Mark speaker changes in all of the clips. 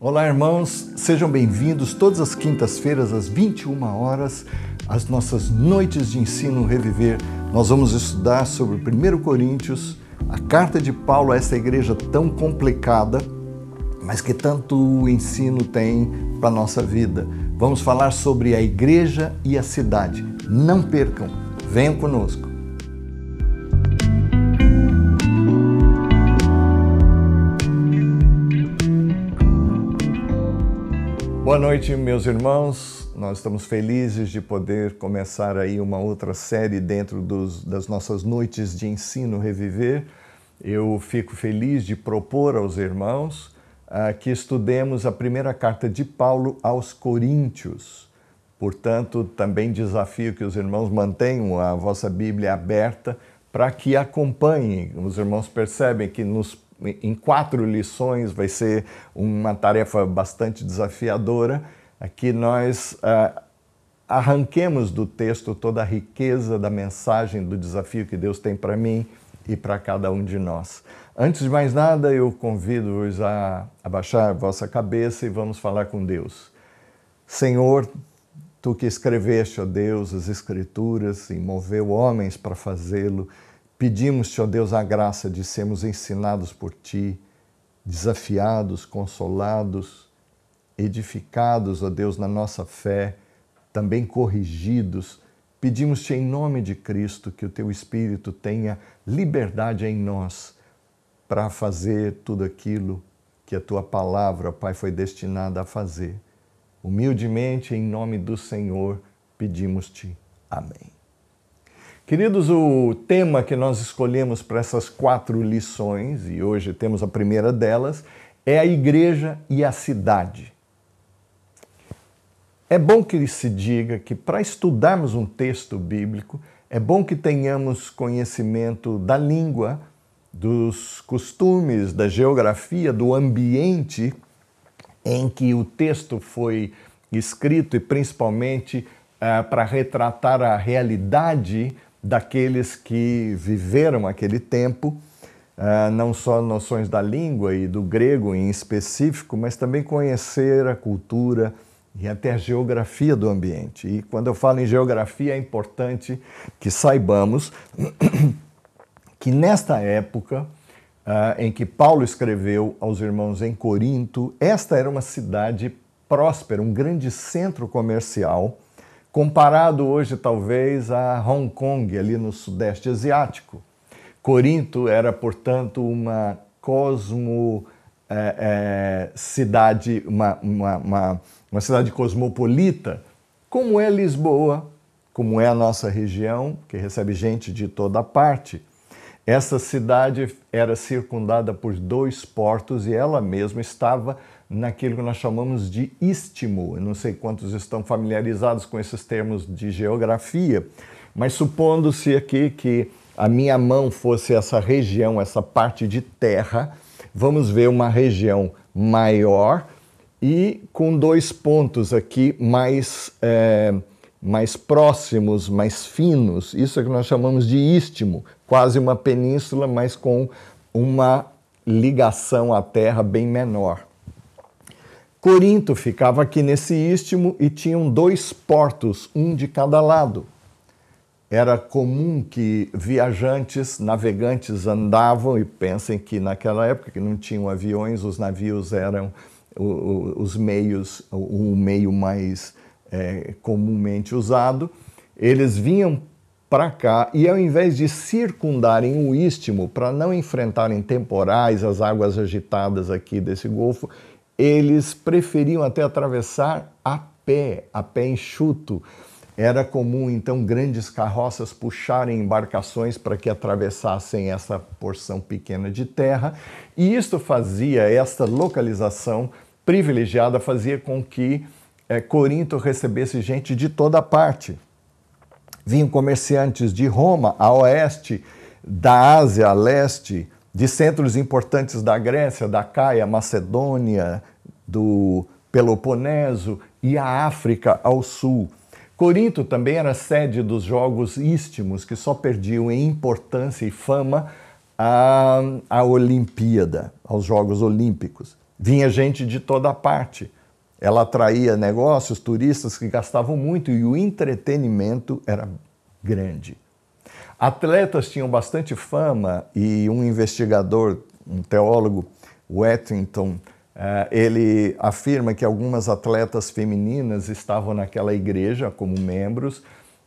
Speaker 1: Olá, irmãos, sejam bem-vindos todas as quintas-feiras às 21 horas, às nossas noites de ensino Reviver. Nós vamos estudar sobre 1 Coríntios, a carta de Paulo a essa igreja tão complicada, mas que tanto ensino tem para a nossa vida. Vamos falar sobre a igreja e a cidade. Não percam, venham conosco. Boa noite, meus irmãos. Nós estamos felizes de poder começar aí uma outra série dentro das nossas noites de ensino Reviver. Eu fico feliz de propor aos irmãos que estudemos a primeira carta de Paulo aos Coríntios. Portanto, também desafio que os irmãos mantenham a vossa Bíblia aberta para que acompanhem. Os irmãos percebem que em 4 lições vai ser uma tarefa bastante desafiadora, que nós arranquemos do texto toda a riqueza da mensagem, do desafio que Deus tem para mim e para cada um de nós. Antes de mais nada, eu convido-os a abaixar a vossa cabeça e vamos falar com Deus. Senhor, Tu que escreveste, ó Deus, as Escrituras e moveu homens para fazê-lo, pedimos-te, ó Deus, a graça de sermos ensinados por Ti, desafiados, consolados, edificados, ó Deus, na nossa fé, também corrigidos. Pedimos-te em nome de Cristo que o Teu Espírito tenha liberdade em nós para fazer tudo aquilo que a Tua palavra, Pai, foi destinada a fazer. Humildemente, em nome do Senhor, pedimos-te. Amém. Queridos, o tema que nós escolhemos para essas 4 lições, e hoje temos a primeira delas, é a igreja e a cidade. É bom que se diga que para estudarmos um texto bíblico, é bom que tenhamos conhecimento da língua, dos costumes, da geografia, do ambiente em que o texto foi escrito e principalmente para retratar a realidade daqueles que viveram aquele tempo, não só noções da língua e do grego em específico, mas também conhecer a cultura e até a geografia do ambiente. E quando eu falo em geografia, é importante que saibamos que nesta época em que Paulo escreveu aos irmãos em Corinto, esta era uma cidade próspera, um grande centro comercial, comparado hoje talvez a Hong Kong, ali no Sudeste Asiático. Corinto era, portanto, uma cidade, uma cidade cosmopolita, como é Lisboa, como é a nossa região, que recebe gente de toda parte. Essa cidade era circundada por 2 portos e ela mesma estava naquilo que nós chamamos de istmo. Eu não sei quantos estão familiarizados com esses termos de geografia, mas supondo-se aqui que a minha mão fosse essa região, essa parte de terra, vamos ver uma região maior e com 2 pontos aqui mais próximos, mais finos. Isso é que nós chamamos de istmo, quase uma península, mas com uma ligação à terra bem menor. Corinto ficava aqui nesse istmo e tinham 2 portos, um de cada lado. Era comum que viajantes, navegantes andavam, e pensem que naquela época que não tinham aviões, os navios eram o meio mais comumente usado. Eles vinham para cá e ao invés de circundarem o istmo para não enfrentarem temporais, as águas agitadas aqui desse golfo, eles preferiam até atravessar a pé enxuto. Era comum, então, grandes carroças puxarem embarcações para que atravessassem essa porção pequena de terra, e isto fazia, esta localização privilegiada, fazia com que Corinto recebesse gente de toda parte. Vinham comerciantes de Roma a oeste, da Ásia a leste, de centros importantes da Grécia, da Caia, Macedônia, do Peloponeso e a África ao sul. Corinto também era sede dos Jogos Istmos, que só perdiam em importância e fama à Olimpíada, aos Jogos Olímpicos. Vinha gente de toda parte. Ela atraía negócios, turistas que gastavam muito e o entretenimento era grande. Atletas tinham bastante fama e um investigador, um teólogo, Whittington, ele afirma que algumas atletas femininas estavam naquela igreja como membros,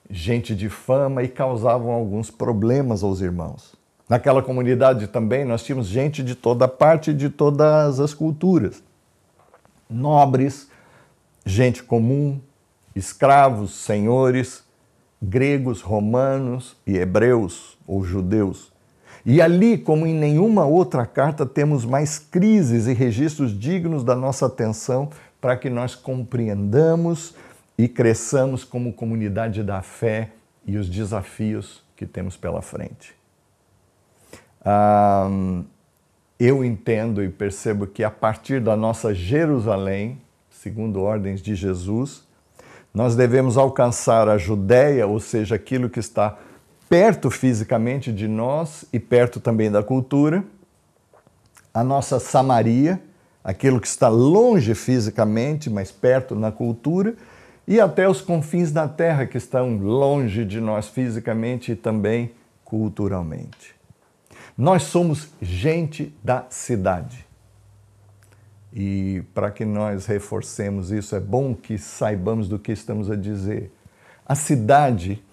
Speaker 1: gente de fama, e causavam alguns problemas aos irmãos. Naquela comunidade também nós tínhamos gente de toda parte, de todas as culturas. Nobres, gente comum, escravos, senhores, gregos, romanos e hebreus ou judeus. E ali, como em nenhuma outra carta, temos mais crises e registros dignos da nossa atenção para que nós compreendamos e cresçamos como comunidade da fé e os desafios que temos pela frente. Eu entendo e percebo que a partir da nossa Jerusalém, segundo ordens de Jesus, nós devemos alcançar a Judéia, ou seja, aquilo que está perto fisicamente de nós e perto também da cultura, a nossa Samaria, aquilo que está longe fisicamente, mas perto na cultura, e até os confins da terra, que estão longe de nós fisicamente e também culturalmente. Nós somos gente da cidade. E para que nós reforcemos isso, é bom que saibamos do que estamos a dizer. A cidade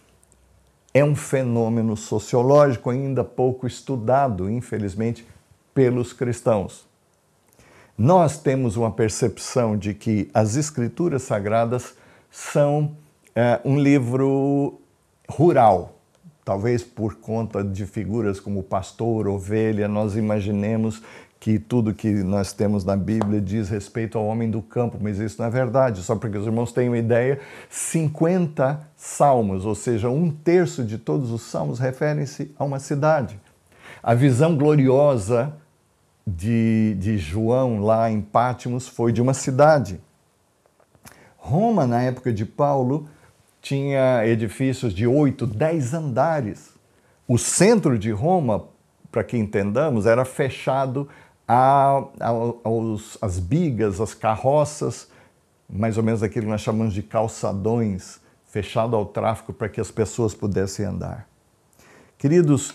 Speaker 1: é um fenômeno sociológico ainda pouco estudado, infelizmente, pelos cristãos. Nós temos uma percepção de que as Escrituras Sagradas são um livro rural. Talvez por conta de figuras como pastor, ovelha, nós imaginemos que tudo que nós temos na Bíblia diz respeito ao homem do campo, mas isso não é verdade. Só para que os irmãos tenham uma ideia, 50 salmos, ou seja, 1/3 de todos os salmos referem-se a uma cidade. A visão gloriosa de João lá em Pátimos foi de uma cidade. Roma, na época de Paulo, tinha edifícios de 8, 10 andares. O centro de Roma, para que entendamos, era fechado às bigas, às carroças, mais ou menos aquilo que nós chamamos de calçadões, fechado ao tráfego para que as pessoas pudessem andar. Queridos,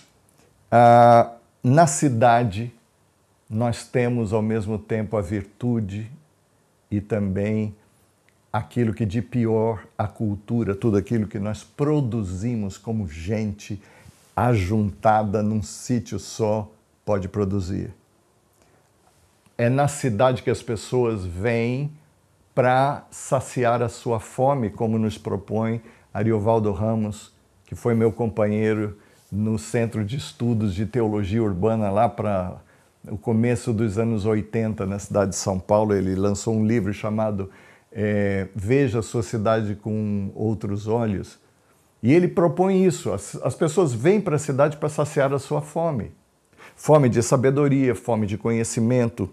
Speaker 1: na cidade nós temos ao mesmo tempo a virtude e também aquilo que de pior, a cultura, tudo aquilo que nós produzimos como gente ajuntada num sítio só pode produzir. É na cidade que as pessoas vêm para saciar a sua fome, como nos propõe Ariovaldo Ramos, que foi meu companheiro no Centro de Estudos de Teologia Urbana lá para o começo dos anos 80, na cidade de São Paulo. Ele lançou um livro chamado Veja a Sua Cidade com Outros Olhos. E ele propõe isso, as pessoas vêm para a cidade para saciar a sua fome. Fome de sabedoria, fome de conhecimento,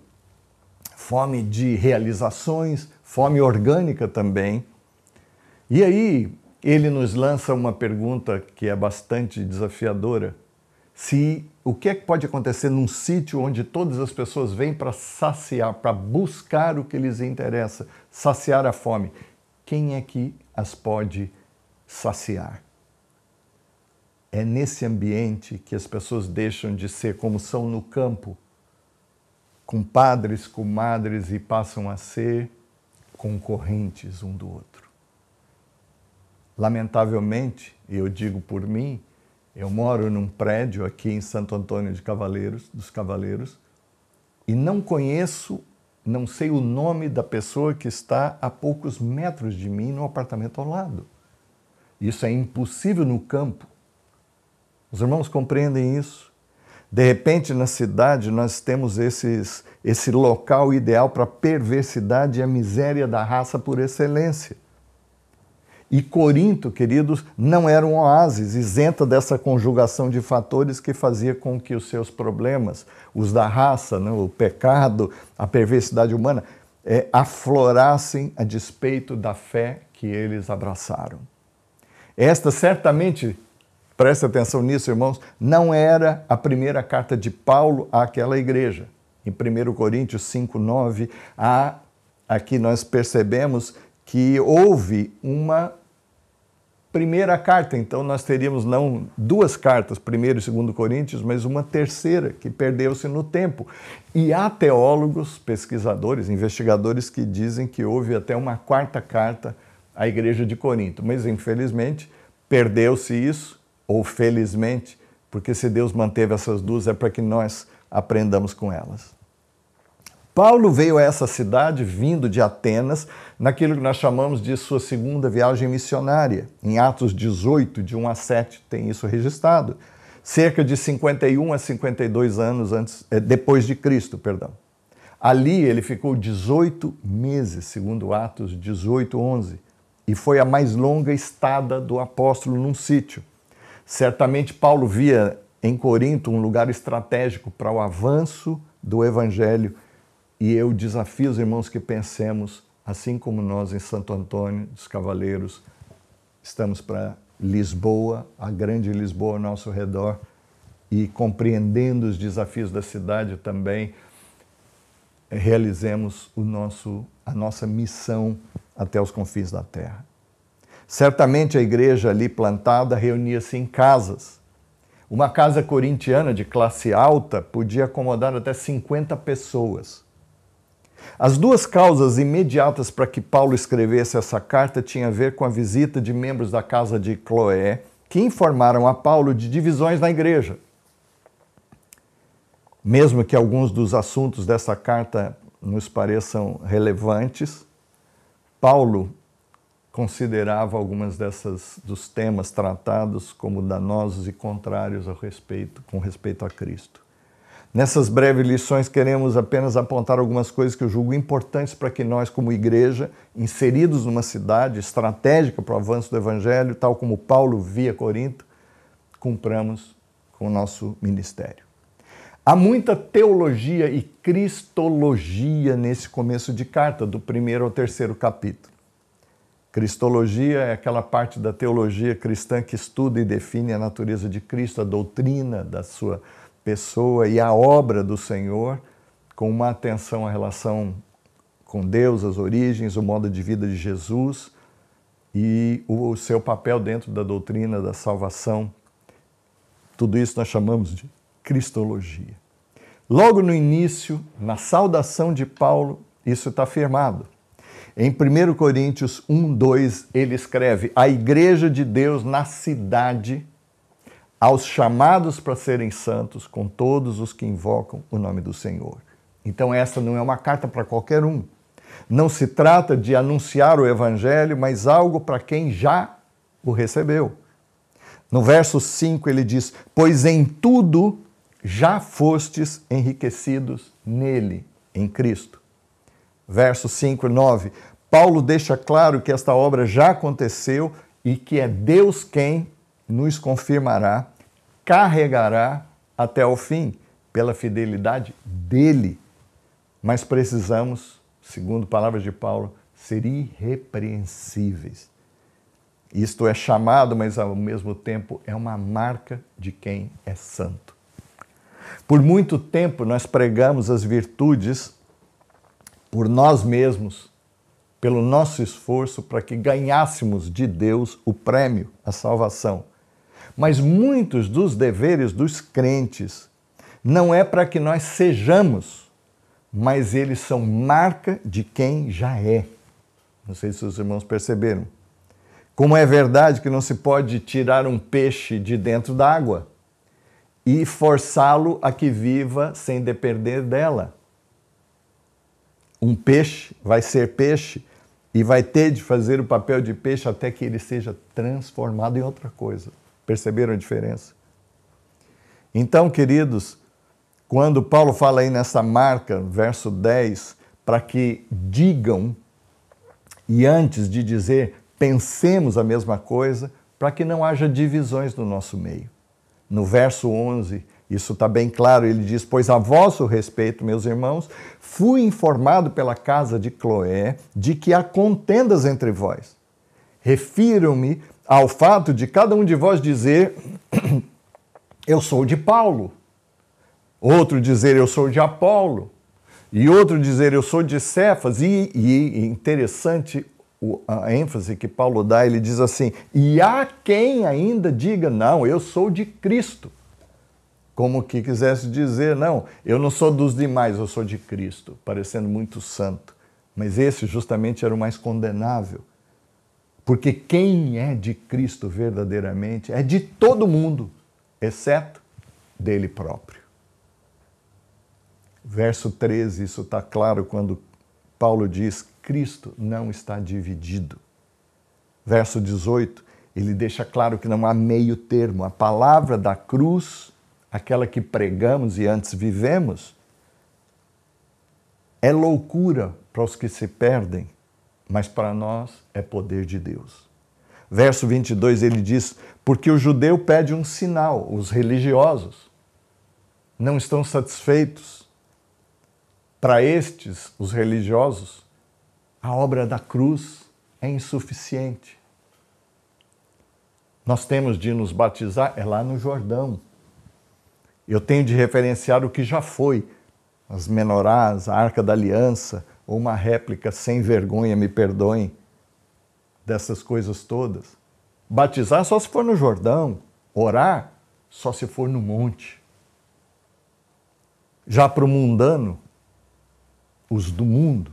Speaker 1: fome de realizações, fome orgânica também. E aí ele nos lança uma pergunta que é bastante desafiadora. O que é que pode acontecer num sítio onde todas as pessoas vêm para saciar, para buscar o que lhes interessa, saciar a fome? Quem é que as pode saciar? É nesse ambiente que as pessoas deixam de ser como são no campo, compadres, comadres, e passam a ser concorrentes um do outro. Lamentavelmente, eu digo por mim, eu moro num prédio aqui em Santo Antônio dos Cavaleiros e não sei o nome da pessoa que está a poucos metros de mim no apartamento ao lado. Isso é impossível no campo. Os irmãos compreendem isso? De repente, na cidade, nós temos esse local ideal para a perversidade e a miséria da raça por excelência. E Corinto, queridos, não era um oásis, isenta dessa conjugação de fatores que fazia com que os seus problemas, os da raça, né, o pecado, a perversidade humana, aflorassem a despeito da fé que eles abraçaram. Esta certamente, preste atenção nisso, irmãos, não era a primeira carta de Paulo àquela igreja. Em em 1 Coríntios 5:9, aqui nós percebemos que houve uma primeira carta, então nós teríamos não duas cartas, 1 e 2 Coríntios, mas uma terceira que perdeu-se no tempo. E há teólogos, pesquisadores, investigadores que dizem que houve até uma quarta carta à igreja de Corinto, mas infelizmente perdeu-se isso, ou felizmente, porque se Deus manteve essas duas é para que nós aprendamos com elas. Paulo veio a essa cidade vindo de Atenas, naquilo que nós chamamos de sua segunda viagem missionária. Em Atos 18, de 1 a 7, tem isso registrado. Cerca de 51 a 52 anos depois de Cristo, perdão. Ali ele ficou 18 meses, segundo Atos 18:11, e foi a mais longa estada do apóstolo num sítio. Certamente Paulo via em Corinto um lugar estratégico para o avanço do evangelho. E eu desafio os irmãos que pensemos, assim como nós em Santo Antônio dos Cavaleiros, estamos para Lisboa, a grande Lisboa ao nosso redor, e compreendendo os desafios da cidade também, realizemos a nossa missão até os confins da terra. Certamente a igreja ali plantada reunia-se em casas. Uma casa corintiana de classe alta podia acomodar até 50 pessoas. As duas causas imediatas para que Paulo escrevesse essa carta tinham a ver com a visita de membros da casa de Cloé, que informaram a Paulo de divisões na igreja. Mesmo que alguns dos assuntos dessa carta nos pareçam relevantes, Paulo considerava algumas dos temas tratados como danosos e contrários com respeito a Cristo. Nessas breves lições, queremos apenas apontar algumas coisas que eu julgo importantes para que nós, como igreja, inseridos numa cidade estratégica para o avanço do Evangelho, tal como Paulo via Corinto, cumpramos com o nosso ministério. Há muita teologia e cristologia nesse começo de carta, do 1º ao 3º capítulo. Cristologia é aquela parte da teologia cristã que estuda e define a natureza de Cristo, a doutrina da sua pessoa e a obra do Senhor, com uma atenção à relação com Deus, as origens, o modo de vida de Jesus e o seu papel dentro da doutrina da salvação. Tudo isso nós chamamos de cristologia. Logo no início, na saudação de Paulo, isso está afirmado. Em 1 Coríntios 1:2, ele escreve: a igreja de Deus na cidade, aos chamados para serem santos, com todos os que invocam o nome do Senhor. Então essa não é uma carta para qualquer um. Não se trata de anunciar o Evangelho, mas algo para quem já o recebeu. No verso 5 ele diz: pois em tudo já fostes enriquecidos nele, em Cristo. Verso 5 e 9, Paulo deixa claro que esta obra já aconteceu e que é Deus quem nos confirmará, carregará até o fim, pela fidelidade dele. Mas precisamos, segundo palavras de Paulo, ser irrepreensíveis. Isto é chamado, mas ao mesmo tempo é uma marca de quem é santo. Por muito tempo nós pregamos as virtudes por nós mesmos, pelo nosso esforço para que ganhássemos de Deus o prêmio, a salvação. Mas muitos dos deveres dos crentes não é para que nós sejamos, mas eles são marca de quem já é. Não sei se os irmãos perceberam. Como é verdade que não se pode tirar um peixe de dentro da água e forçá-lo a que viva sem depender dela. Um peixe vai ser peixe e vai ter de fazer o papel de peixe até que ele seja transformado em outra coisa. Perceberam a diferença? Então, queridos, quando Paulo fala aí nessa marca, verso 10, para que digam, e antes de dizer, pensemos a mesma coisa, para que não haja divisões no nosso meio. No verso 11, isso está bem claro, ele diz: pois a vosso respeito, meus irmãos, fui informado pela casa de Cloé de que há contendas entre vós. Refiro-me ao fato de cada um de vós dizer: eu sou de Paulo. Outro dizer: eu sou de Apolo. E outro dizer, eu sou de Cefas, e interessante a ênfase que Paulo dá, ele diz assim, e há quem ainda diga, não, eu sou de Cristo. Como que quisesse dizer, não, eu não sou dos demais, eu sou de Cristo, parecendo muito santo. Mas esse justamente era o mais condenável. Porque quem é de Cristo verdadeiramente é de todo mundo, exceto dele próprio. Verso 13, isso está claro quando Paulo diz, Cristo não está dividido. Verso 18, ele deixa claro que não há meio termo. A palavra da cruz, aquela que pregamos e antes vivemos, é loucura para os que se perdem, mas para nós é poder de Deus. Verso 22, ele diz, porque o judeu pede um sinal, os religiosos não estão satisfeitos. Para estes, os religiosos, a obra da cruz é insuficiente. Nós temos de nos batizar, é lá no Jordão. Eu tenho de referenciar o que já foi, as menorás, a Arca da Aliança, ou uma réplica sem vergonha, me perdoem, dessas coisas todas. Batizar só se for no Jordão, orar só se for no monte. Já para o mundano, os do mundo,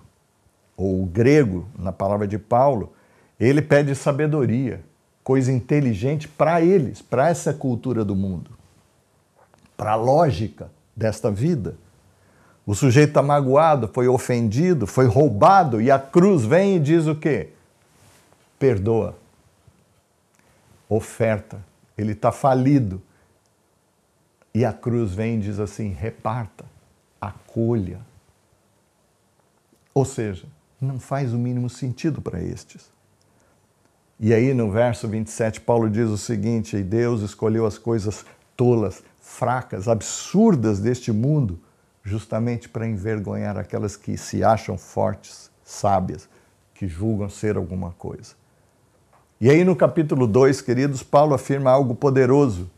Speaker 1: ou o grego, na palavra de Paulo, ele pede sabedoria, coisa inteligente para eles, para essa cultura do mundo, para a lógica desta vida. O sujeito está magoado, foi ofendido, foi roubado, e a cruz vem e diz o quê? Perdoa. Oferta. Ele está falido. E a cruz vem e diz assim, reparta, acolha. Ou seja, não faz o mínimo sentido para estes. E aí no verso 27, Paulo diz o seguinte, e Deus escolheu as coisas tolas, fracas, absurdas deste mundo, justamente para envergonhar aquelas que se acham fortes, sábias, que julgam ser alguma coisa. E aí no capítulo 2, queridos, Paulo afirma algo poderoso.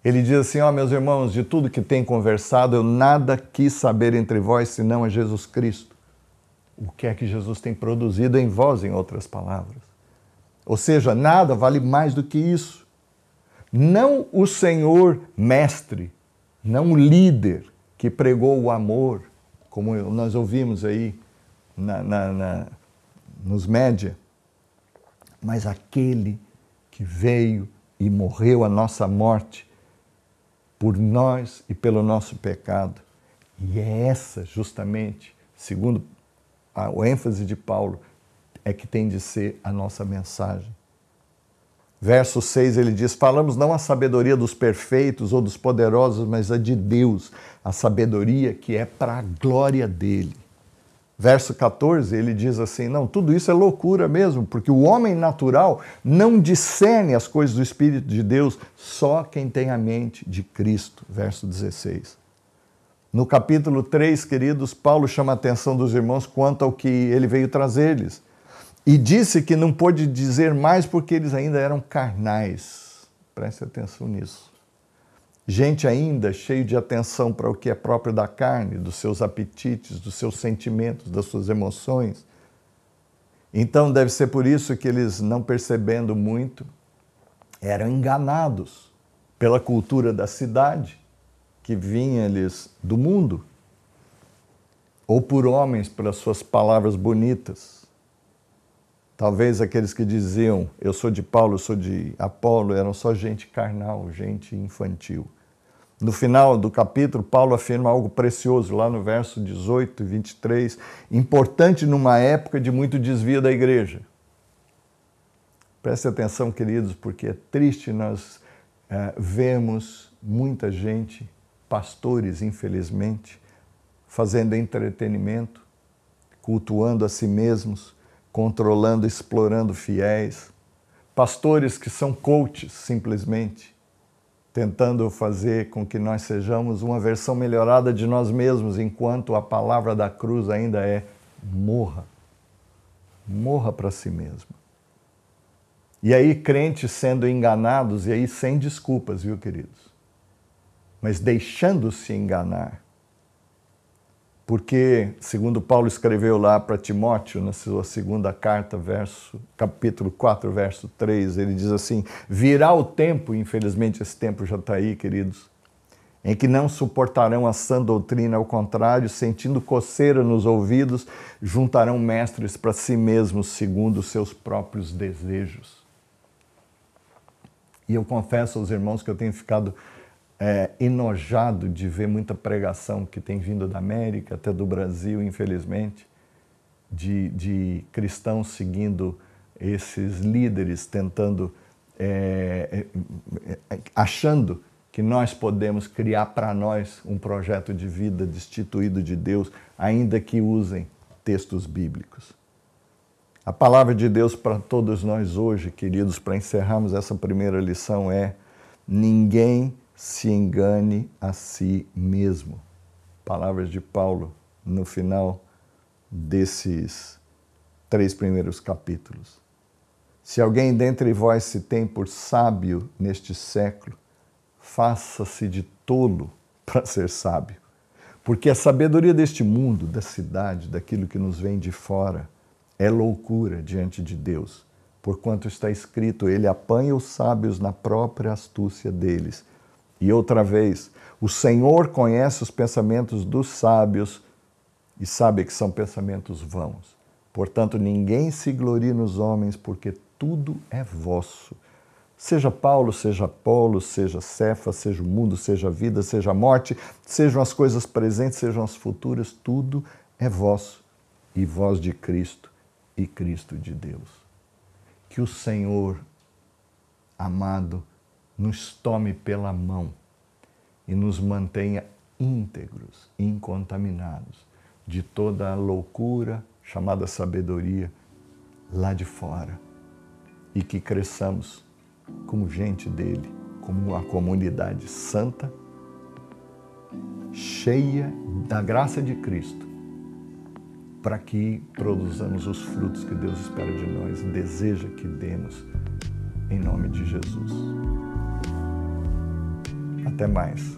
Speaker 1: Ele diz assim, meus irmãos, de tudo que tem conversado, eu nada quis saber entre vós, senão a Jesus Cristo. O que é que Jesus tem produzido em vós, em outras palavras. Ou seja, nada vale mais do que isso. Não o Senhor mestre, não o líder que pregou o amor, como nós ouvimos aí nos média, mas aquele que veio e morreu a nossa morte por nós e pelo nosso pecado. E é essa justamente, segundo o ênfase de Paulo, é que tem de ser a nossa mensagem. Verso 6 ele diz, falamos não a sabedoria dos perfeitos ou dos poderosos, mas a de Deus, a sabedoria que é para a glória dele. Verso 14 ele diz assim, não, tudo isso é loucura mesmo, porque o homem natural não discerne as coisas do Espírito de Deus, só quem tem a mente de Cristo. Verso 16. No capítulo 3, queridos, Paulo chama a atenção dos irmãos quanto ao que ele veio trazer-lhes. E disse que não pôde dizer mais porque eles ainda eram carnais. Preste atenção nisso. Gente ainda cheio de atenção para o que é próprio da carne, dos seus apetites, dos seus sentimentos, das suas emoções. Então deve ser por isso que eles, não percebendo muito, eram enganados pela cultura da cidade, que vinha-lhes do mundo, ou por homens pelas suas palavras bonitas. Talvez aqueles que diziam, eu sou de Paulo, eu sou de Apolo, eram só gente carnal, gente infantil. No final do capítulo, Paulo afirma algo precioso, lá no verso 18 e 23, importante numa época de muito desvio da igreja. Preste atenção, queridos, porque é triste nós vermos muita gente, pastores, infelizmente, fazendo entretenimento, cultuando a si mesmos, controlando, explorando fiéis, pastores que são coaches, simplesmente, tentando fazer com que nós sejamos uma versão melhorada de nós mesmos, enquanto a palavra da cruz ainda é morra. Morra para si mesmo. E aí crentes sendo enganados, e aí sem desculpas, viu, queridos? Mas deixando-se enganar. Porque, segundo Paulo escreveu lá para Timóteo, na sua segunda carta, capítulo 4, verso 3, ele diz assim: virá o tempo, infelizmente esse tempo já está aí, queridos, em que não suportarão a sã doutrina, ao contrário, sentindo coceira nos ouvidos, juntarão mestres para si mesmos, segundo os seus próprios desejos. E eu confesso aos irmãos que eu tenho ficado enojado de ver muita pregação que tem vindo da América, até do Brasil, infelizmente, de cristãos seguindo esses líderes, tentando, achando que nós podemos criar para nós um projeto de vida destituído de Deus, ainda que usem textos bíblicos. A palavra de Deus para todos nós hoje, queridos, para encerrarmos essa primeira lição é: ninguém se engane a si mesmo. Palavras de Paulo no final desses 3 primeiros capítulos. Se alguém dentre vós se tem por sábio neste século, faça-se de tolo para ser sábio. Porque a sabedoria deste mundo, da cidade, daquilo que nos vem de fora, é loucura diante de Deus. Porquanto está escrito: ele apanha os sábios na própria astúcia deles. E outra vez, o Senhor conhece os pensamentos dos sábios e sabe que são pensamentos vãos. Portanto, ninguém se glorie nos homens, porque tudo é vosso. Seja Paulo, seja Apolo, seja Cefas, seja o mundo, seja a vida, seja a morte, sejam as coisas presentes, sejam as futuras, tudo é vosso, e vós de Cristo, e Cristo de Deus. Que o Senhor, amado, nos tome pela mão e nos mantenha íntegros, incontaminados de toda a loucura chamada sabedoria lá de fora, e que cresçamos como gente dele, como uma comunidade santa, cheia da graça de Cristo, para que produzamos os frutos que Deus espera de nós e deseja que demos, em nome de Jesus. Até mais.